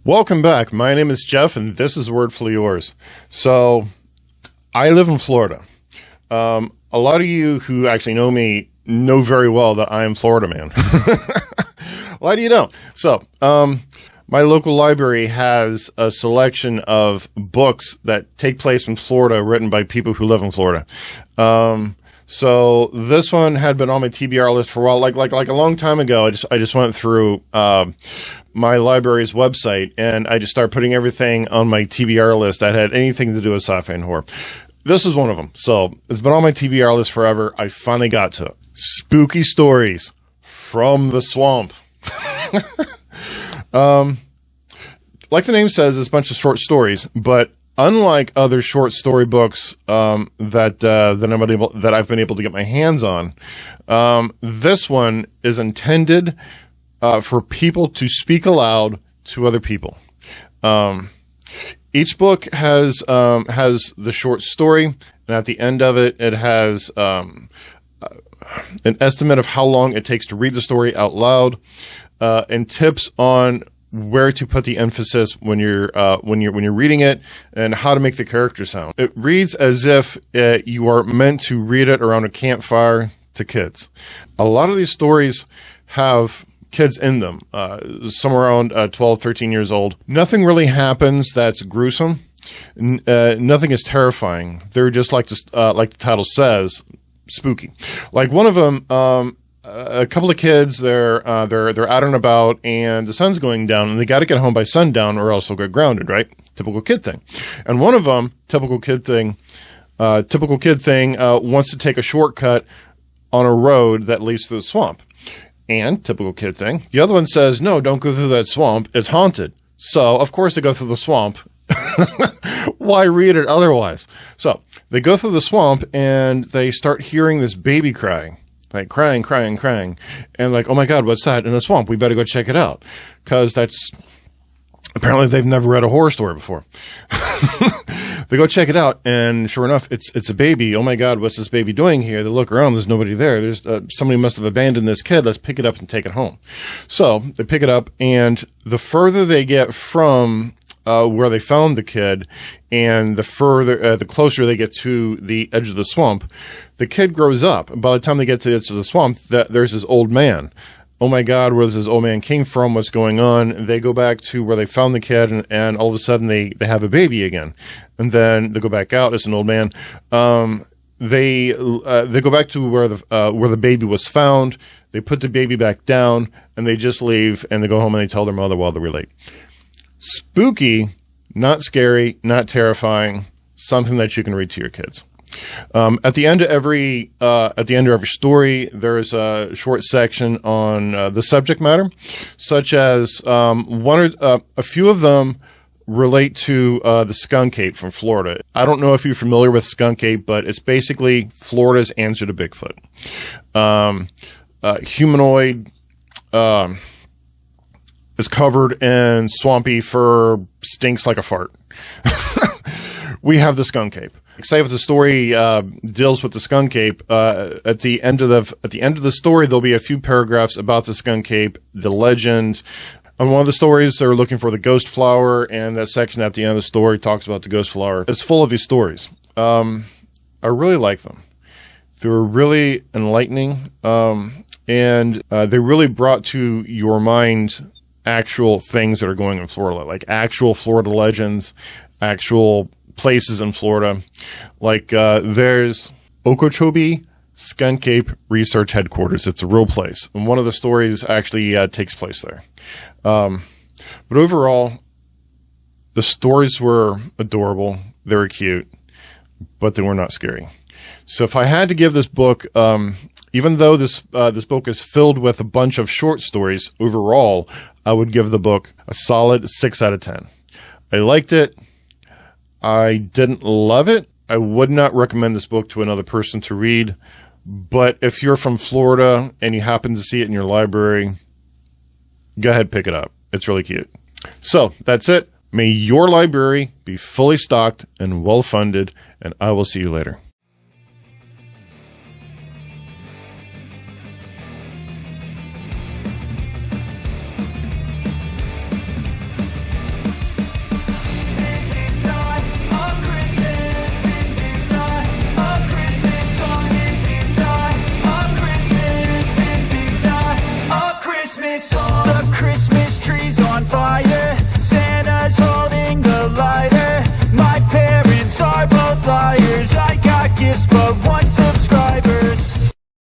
Welcome back. My name is Jeff, and this is Wordfully Yours. So, I live in Florida. A lot of you who actually know me know very well that I am Florida man. Why do you don't? So, my local library has a selection of books that take place in Florida written by people who live in Florida. So this one had been on my TBR list for a while, like a long time ago. I just went through my library's website and I just started putting everything on my TBR list that had anything to do with sci-fi and horror. This is one of them. So it's been on my TBR list forever. I finally got to it. Spooky Stories from the Swamp. Like the name says, it's a bunch of short stories, but unlike other short story books that I've been able to get my hands on, this one is intended for people to speak aloud to other people. Each book has the short story, and at the end of it, it has an estimate of how long it takes to read the story out loud, and tips on where to put the emphasis when you're reading it and how to make the character sound. It reads as if you are meant to read it around a campfire to kids. A lot of these stories have kids in them, somewhere around 12, 13 years old. Nothing really happens that's gruesome. Nothing is terrifying. They're just like the title says, spooky. Like one of them, a couple of kids, they're out and about, and the sun's going down, and they got to get home by sundown, or else they'll get grounded. Right? Typical kid thing. And one of them, typical kid thing, wants to take a shortcut on a road that leads to the swamp. And typical kid thing, the other one says, "No, don't go through that swamp. It's haunted." So of course they go through the swamp. Why read it otherwise? So they go through the swamp, and they start hearing this baby crying. Like crying. And like, oh my God, what's that in the swamp? We better go check it out. Cause that's, apparently they've never read a horror story before. They go check it out, and sure enough, it's a baby. Oh my God, what's this baby doing here? They look around, there's nobody there. There's, somebody must have abandoned this kid. Let's pick it up and take it home. So they pick it up, and the further they get from, where they found the kid, and the closer they get to the edge of the swamp, the kid grows up. By the time they get to the edge of the swamp, there's this old man. Oh my God, where this old man came from? What's going on? They go back to where they found the kid, and all of a sudden they have a baby again. And then they go back out. It's an old man. They go back to where the baby was found. They put the baby back down, and they just leave, and they go home and they tell their mother while they're relate. Spooky, not scary, not terrifying, something that you can read to your kids. At the end of every story, there's a short section on the subject matter, such as a few of them relate to the skunk ape from Florida. I don't know if you're familiar with skunk ape, but it's basically Florida's answer to Bigfoot. Humanoid. Is covered in swampy fur, stinks like a fart. We have the skunk ape. Say if the story deals with the skunk ape, at the end of the story, there'll be a few paragraphs about the skunk ape, the legend. On one of the stories, they're looking for the ghost flower, and that section at the end of the story talks about the ghost flower. It's full of these stories. I really like them. They were really enlightening, and they really brought to your mind actual things that are going in Florida, like actual Florida legends, actual places in Florida. Like there's Okeechobee Skunk Ape Research Headquarters. It's a real place, and one of the stories actually takes place there. But overall, the stories were adorable. They were cute, but they were not scary. So if I had to give this book, even though this book is filled with a bunch of short stories, overall, I would give the book a solid 6 out of 10. I liked it. I didn't love it. I would not recommend this book to another person to read. But if you're from Florida and you happen to see it in your library, go ahead, pick it up. It's really cute. So that's it. May your library be fully stocked and well-funded, and I will see you later. Christmas. The Christmas tree's on fire. Santa's holding the lighter. My parents are both liars. I got gifts, but one